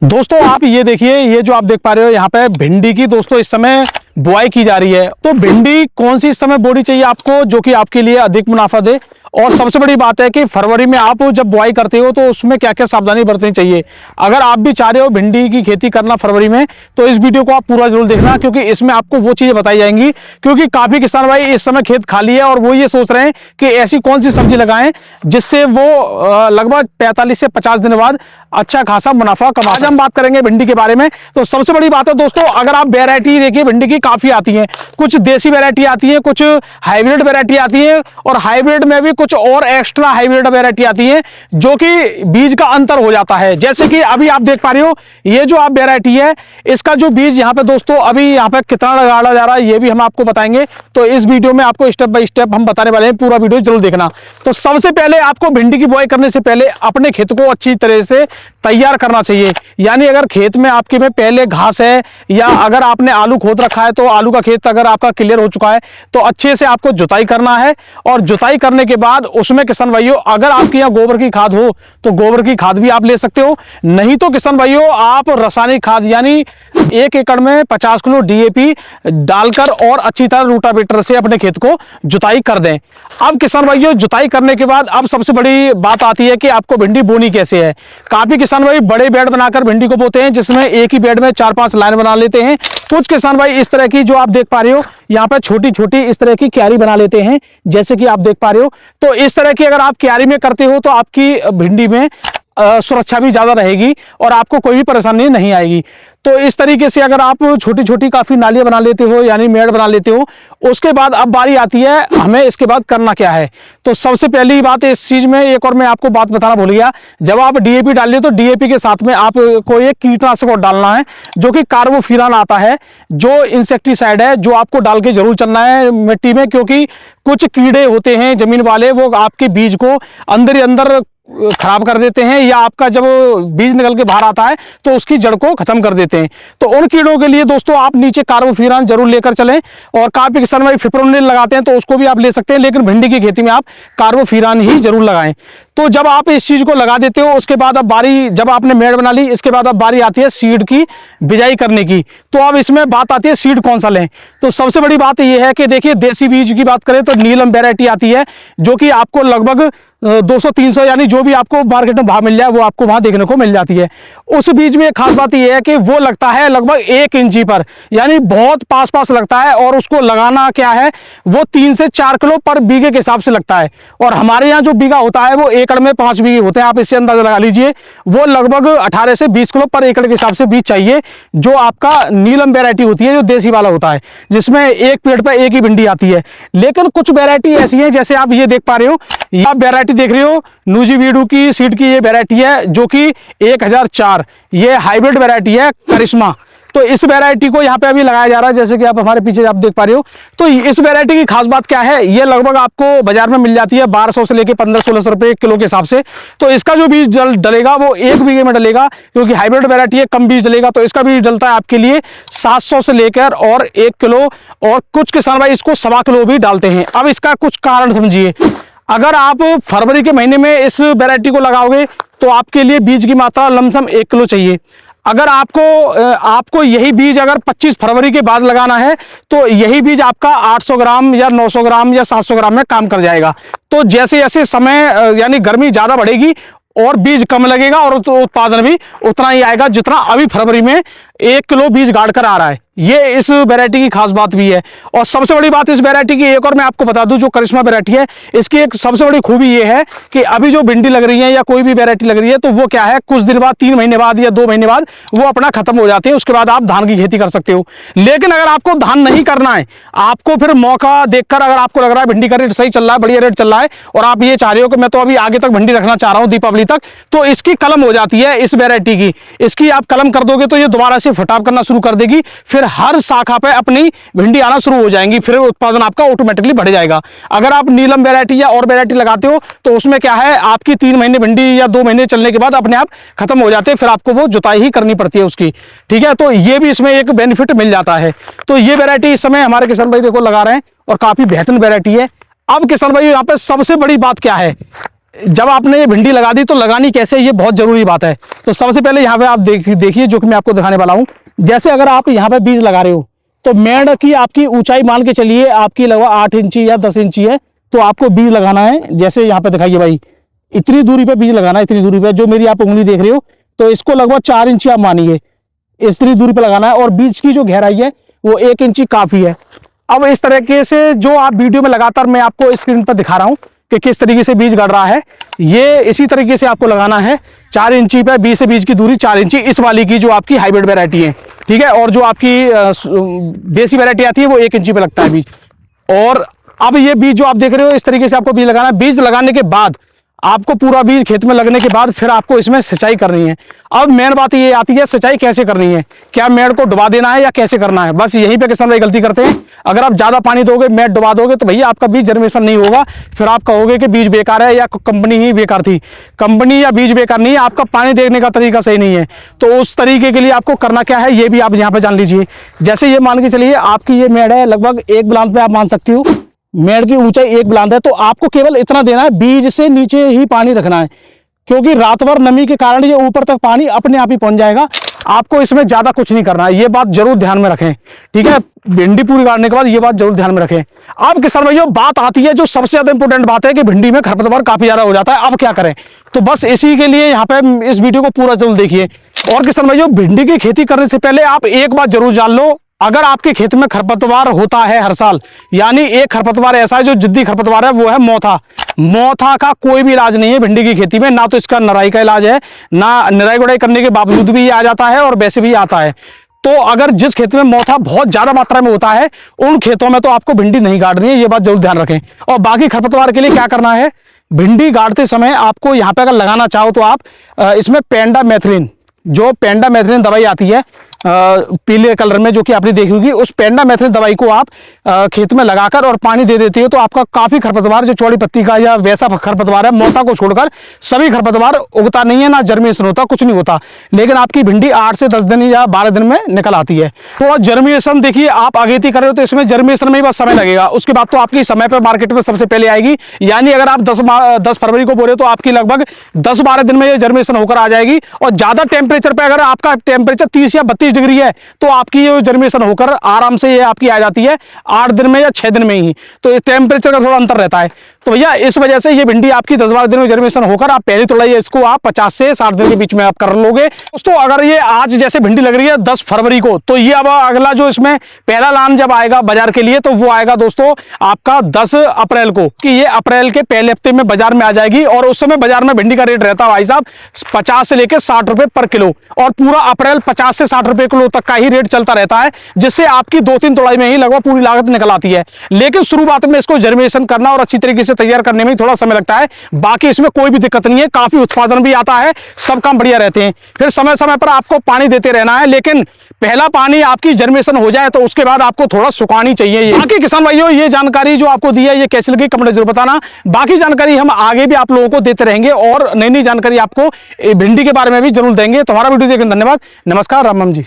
दोस्तों आप ये देखिए, ये जो आप देख पा रहे हो यहाँ पे भिंडी की दोस्तों इस समय बुआई की जा रही है। तो भिंडी कौन सी इस समय बोनी चाहिए आपको जो कि आपके लिए अधिक मुनाफा दे। और सबसे बड़ी बात है कि फरवरी में आप जब बुआई करते हो तो उसमें क्या क्या सावधानी बरतनी चाहिए। अगर आप भी चाह रहे हो भिंडी की खेती करना फरवरी में, तो इस वीडियो को आप पूरा जरूर देखना, क्योंकि इसमें आपको वो चीजें बताई जाएंगी। क्योंकि काफी किसान भाई इस समय खेत खाली है और वो ये सोच रहे हैं कि ऐसी कौन सी सब्जी लगाएं जिससे वो लगभग 45 से 50 दिन बाद अच्छा खासा मुनाफा कमा। आज हम बात करेंगे भिंडी के बारे में। तो सबसे बड़ी बात है दोस्तों, अगर आप वैरायटी देखिए भिंडी की काफी आती है। कुछ देसी वैरायटी आती है, कुछ हाइब्रिड वैरायटी आती है, और हाइब्रिड में भी कुछ और एक्स्ट्रा हाइब्रिड वैरायटी आती है जो कि बीज का अंतर हो जाता है। जैसे कि अभी आप देख पा रहे हो, ये जो आप वैरायटी है इसका जो बीज यहाँ पे दोस्तों अभी यहाँ पे कितना लगाया जा रहा है ये भी हम आपको बताएंगे। तो इस वीडियो में आपको स्टेप बाय स्टेप हम बताने वाले हैं, पूरा वीडियो जरूर देखना। तो सबसे पहले आपको भिंडी की बुआई करने से पहले अपने खेत को अच्छी तरह से तैयार करना चाहिए। यानी अगर खेत में आपके में पहले घास है, या अगर आपने आलू खोद रखा है तो आलू का खेत अगर आपका क्लियर हो चुका है तो अच्छे से आपको जुताई करना है। और जुताई करने के बाद उसमें किसान भाइयों अगर आपके यहाँ गोबर की खाद हो तो गोबर की खाद भी आप ले सकते हो। नहीं तो किसान भाइयों आप रासायनिक खाद यानी 1 एकड़ में 50 किलो डीएपी डालकर और अच्छी तरह रोटावेटर से अपने खेत को जुताई कर दें। अब किसान भाइयों जुताई करने के बाद अब सबसे बड़ी बात आती है कि आपको भिंडी बोनी कैसे है। काफी किसान भाई बड़े बेड बनाकर भिंडी को बोते हैं, जिसमें एक ही बेड में 4-5 लाइन बना लेते हैं। कुछ किसान भाई इस तरह की जो आप देख पा रहे हो यहाँ पे छोटी छोटी इस तरह की क्यारी बना लेते हैं, जैसे कि आप देख पा रहे हो। तो इस तरह की अगर आप क्यारी में करते हो तो आपकी भिंडी में सुरक्षा भी ज्यादा रहेगी और आपको कोई भी परेशानी नहीं आएगी। तो इस तरीके से अगर आप छोटी छोटी काफी नालियां बना लेते हो यानी मेड़ बना लेते हो, उसके बाद अब बारी आती है हमें इसके बाद करना क्या है। तो सबसे पहली बात इस चीज में एक और मैं आपको बात बताना भूल गया, जब आप डीएपी डाल रहे हो तो डीएपी के साथ में आपको एक कीटनाशक और डालना है जो कि कार्बोफ्यूरॉन आता है, जो इंसेक्टिसाइड है, जो आपको डाल के जरूर चलना है मिट्टी में। क्योंकि कुछ कीड़े होते हैं जमीन वाले, वो आपके बीज को अंदर ही अंदर खराब कर देते हैं, या आपका जब बीज निकल के बाहर आता है तो उसकी जड़ को खत्म कर देते हैं। तो उन कीड़ों के लिए दोस्तों आप नीचे कार्बोफ्यूरॉन जरूर लेकर चलें। और काफी किसान भाई फिप्रोनिल लगाते हैं तो उसको भी आप ले सकते हैं, लेकिन भिंडी की खेती में आप कार्बोफ्यूरॉन ही जरूर लगाएं। तो जब आप इस चीज को लगा देते हो उसके बाद अब बारी, जब आपने मेड़ बना ली इसके बाद अब बारी आती है सीड की बिजाई करने की। तो अब इसमें बात आती है सीड कौन सा लें। तो सबसे बड़ी बात यह है कि देखिए देसी बीज की बात करें तो नीलम वैरायटी आती है जो कि आपको लगभग 200-300 यानी जो भी आपको मार्केट में भाव मिल जाए वो आपको वहां देखने को मिल जाती है। उस बीज में खास बात यह है कि वो लगता है लगभग 1 इंची पर, यानी बहुत पास पास लगता है। और उसको लगाना क्या है, वो 3 से 4 किलो पर बीघे के हिसाब से लगता है। और हमारे यहाँ जो बीघा होता है वो एकड़ में 5 बीघे होते हैं, आप इससे अंदाजा लगा लीजिए। वो लगभग 18 से 20 किलो पर एकड़ के हिसाब से बीज चाहिए, जो आपका नीलम वैरायटी होती है, जो देसी वाला होता है, जिसमें एक पेड़ पर एक ही भिंडी आती है। लेकिन कुछ वैरायटी ऐसी है, जैसे आप ये देख पा रहे हो, आप वैरायटी देख रहे हो नूजीवीडू की सीड की ये वैरायटी है जो कि 1004, ये हाइब्रिड वैरायटी है करिश्मा। तो इस वैरायटी को यहाँ पे अभी लगाया जा रहा है, जैसे कि आप हमारे पीछे आप देख पा रहे हो। तो इस वैरायटी की खास बात क्या है, ये लगभग आपको बाजार में मिल जाती है 1200 से लेकर 1500-1600 रुपए किलो के हिसाब से। तो इसका जो बीज डलेगा वो 1 बीघे में डलेगा, क्योंकि हाइब्रिड वैरायटी है, कम बीज डलेगा। तो इसका बीज डलता है आपके लिए 700 से लेकर और 1 किलो, और कुछ किसान भाई इसको 1.25 किलो भी डालते हैं। अब इसका कुछ कारण समझिए। अगर आप फरवरी के महीने में इस वैरायटी को लगाओगे तो आपके लिए बीज की मात्रा लमसम 1 किलो चाहिए। अगर आपको यही बीज अगर 25 फरवरी के बाद लगाना है तो यही बीज आपका 800 ग्राम या 900 ग्राम या 700 ग्राम में काम कर जाएगा। तो जैसे जैसे समय यानी गर्मी ज़्यादा बढ़ेगी और बीज कम लगेगा और उत्पादन भी उतना ही आएगा जितना अभी फरवरी में 1 किलो बीज गाड़ कर आ रहा है। ये इस वैरायटी की खास बात भी है। और सबसे बड़ी बात इस वैरायटी की एक और मैं आपको बता दूं, जो करिश्मा वैरायटी है इसकी एक सबसे बड़ी खूबी ये है कि अभी जो भिंडी लग रही है या कोई भी वैरायटी लग रही है तो वो क्या है, कुछ दिन बाद 3 महीने बाद या 2 महीने बाद वो अपना खत्म हो जाते हैं। उसके बाद आप धान की खेती कर सकते हो। लेकिन अगर आपको धान नहीं करना है, आपको फिर मौका देखकर, अगर आपको लग रहा है भिंडी का रेट सही चल रहा है, बढ़िया रेट चल रहा है, और आप ये चाह रहे हो कि मैं तो अभी आगे तक भिंडी रखना चाह रहा हूँ दीपावली तक, तो इसकी कलम हो जाती है इस वैरायटी की। इसकी आप कलम कर दोगे तो ये दोबारा से फटाव करना शुरू कर देगी, फिर हर शाखा पे अपनी भिंडी आना शुरू हो जाएंगी, फिर उत्पादन आपका ऑटोमेटिकली बढ़ जाएगा। अगर आप नीलम वैरायटी या और वैरायटी लगाते हो तो उसमें क्या है, आपकी 3 महीने भिंडी या 2 महीने चलने के बाद अपने आप खत्म हो जाते हैं, फिर आपको वो जुताई ही करनी पड़ती है उसकी। ठीक है, तो ये भी इसमें एक बेनिफिट मिल जाता है। तो ये वैरायटी इस समय हमारे किसान भाई देखो लगा रहे हैं और काफी बेहतरीन वैरायटी है। अब किसान भाई यहाँ पे सबसे बड़ी बात क्या है, जब आपने ये भिंडी लगा दी तो लगानी कैसे, ये बहुत जरूरी बात है। तो सबसे पहले यहाँ पे आप देखिए जो कि मैं आपको दिखाने वाला हूँ। जैसे अगर आप यहाँ पे बीज लगा रहे हो तो मेड़ की आपकी ऊंचाई मान के चलिए आपकी लगभग 8 इंची या 10 इंची है, तो आपको बीज लगाना है। जैसे यहाँ पे दिखाइए भाई, इतनी दूरी पे बीज लगाना है, इतनी दूरी पे, जो मेरी आप उंगली देख रहे हो, तो इसको लगभग 4 इंची आप मानिए, इतनी दूरी पे लगाना है। और बीज की जो गहराई है वो 1 इंची काफी है। अब इस तरीके से जो आप वीडियो में लगातार मैं आपको स्क्रीन पर दिखा रहा हूं कि किस तरीके से बीज गड़ रहा है, ये इसी तरीके से आपको लगाना है। 4 इंची पे बीज से बीज की दूरी 4 इंची, इस वाली की जो आपकी हाइब्रिड वैरायटी है, ठीक है। और जो आपकी देसी वैरायटी आती है वो 1 इंची पे लगता है बीज। और अब ये बीज जो आप देख रहे हो इस तरीके से आपको बीज लगाना है। बीज लगाने के बाद आपको पूरा बीज खेत में लगने के बाद फिर आपको इसमें सिंचाई करनी है। अब मेन बात ये आती है सिंचाई कैसे करनी है, क्या मेड़ को डुबा देना है या कैसे करना है। बस यहीं पे किसान भाई गलती करते हैं। अगर आप ज्यादा पानी दोगे, मेड़ डुबा दोगे, तो भैया आपका बीज जर्मिनेशन नहीं होगा। फिर आप कहोगे कि बीज बेकार है या कंपनी ही बेकार थी। कंपनी या बीज बेकार नहीं है, आपका पानी देने का तरीका सही नहीं है। तो उस तरीके के लिए आपको करना क्या है ये भी आप यहाँ पे जान लीजिए। जैसे ये मान के चलिए आपकी ये मेड़ है लगभग 1 बिलांत पे आप मान सकती हो, मेड़ की ऊंचाई 1 बिलांत है, तो आपको केवल इतना देना है, बीज से नीचे ही पानी रखना है, क्योंकि रात भर नमी के कारण ये ऊपर तक पानी अपने आप ही पहुंच जाएगा। आपको इसमें ज्यादा कुछ नहीं करना है, ये बात जरूर ध्यान में रखें, ठीक है। भिंडी पूरी गाड़ने के बाद ये बात जरूर ध्यान में रखें। अब किसान भाइयों बात आती है जो सबसे ज्यादा इंपॉर्टेंट बात है कि भिंडी में खरपतवार काफी ज्यादा हो जाता है, अब क्या करें। तो बस इसी के लिए यहाँ पे इस वीडियो को पूरा जरूर देखिए। और किसान भाइयों भिंडी की खेती करने से पहले आप एक बात जरूर जान लो, अगर आपके खेत में खरपतवार होता है हर साल, यानी एक खरपतवार ऐसा है जो जिद्दी खरपतवार है, वो है मोथा। मोथा का कोई भी इलाज नहीं है भिंडी की खेती में, ना तो इसका निराई का इलाज है, ना निराई गुड़ाई करने के बावजूद भी ये आ जाता है और वैसे भी आता है। तो अगर जिस खेत में मोथा बहुत ज्यादा मात्रा में होता है उन खेतों में तो आपको भिंडी नहीं गाड़नी है, ये बात जरूर ध्यान रखें। और बाकी खरपतवार के लिए क्या करना है, भिंडी गाड़ते समय आपको यहाँ पे अगर लगाना चाहो तो आप इसमें पेंडामेथ्रिन, जो पेंडामेथ्रिन दवाई आती है पीले कलर में, जो कि आपने देखी होगी, उस पेंडामेथ्रिन दवाई को आप खेत में लगाकर और पानी दे देती है तो आपका काफी खरपतवार जो चौड़ी पत्ती का या वैसा खरपतवार है, मोथा को छोड़कर सभी खरपतवार उगता नहीं है, ना जर्मिनेशन होता, कुछ नहीं होता। लेकिन आपकी भिंडी 8 से 10 दिन या 12 दिन में निकल आती है। तो जर्मिनेशन देखिए आप अगेती कर रहे हो तो इसमें जर्मिनेशन में ही बस समय लगेगा, उसके बाद तो आपकी समय पर मार्केट में सबसे पहले आएगी। यानी अगर आप 10 फरवरी को बोले तो आपकी लगभग 10-12 दिन में ये जर्मिनेशन होकर आ जाएगी। और ज्यादा टेम्परेचर पे अगर आपका टेम्परेचर 30 या 32 डिग्री है तो आपकी ये जर्मिनेशन होकर आराम से ये आपकी आ जाती है 8 दिन में या 6 दिन में ही। तो इस टेम्परेचर का थोड़ा अंतर रहता है। तो भैया इस वजह से ये भिंडी आपकी 10-12 दिन में जर्मिनेशन होकर आप पहली तोड़ाई इसको आप 50 से 60 दिन के बीच में आप कर लोगे। दोस्तों अगर ये आज जैसे भिंडी लग रही है 10 फरवरी को, तो ये अब अगला जो इसमें पहला लान जब आएगा बाजार के लिए तो वो आएगा दोस्तों आपका 10 अप्रैल को, कि ये अप्रैल के पहले हफ्ते में बाजार में आ जाएगी। और उस समय बाजार में भिंडी का रेट रहता है भाई साहब 50 से लेकर 60 रुपए पर किलो, और पूरा अप्रैल 50 से 60 रुपए किलो तक का ही रेट चलता रहता है, जिससे आपकी 2-3 तोड़ाई में ही लगभग पूरी लागत निकल आती है। लेकिन शुरुआत में इसको जर्मिनेशन करना और अच्छी तरीके से तैयार करने में थोड़ा समय लगता है, बाकी इसमें कोई भी दिक्कत नहीं है, काफी उत्पादन भी आता है, सब काम बढ़िया रहते हैं। फिर समय समय पर आपको पानी देते रहना है, लेकिन पहला पानी आपकी जर्मिनेशन हो जाए तो उसके बाद आपको थोड़ा सुखानी चाहिए। बाकी किसान भाइयों ये जानकारी जो आपको दी है ये कैसी लगी कमेंट जरूर बताना। बाकी जानकारी हम आगे भी आप लोगों को देते रहेंगे और नई नई जानकारी आपको भिंडी के बारे में भी जरूर देंगे। तो हमारा वीडियो देखने धन्यवाद, नमस्कार, राम राम जी।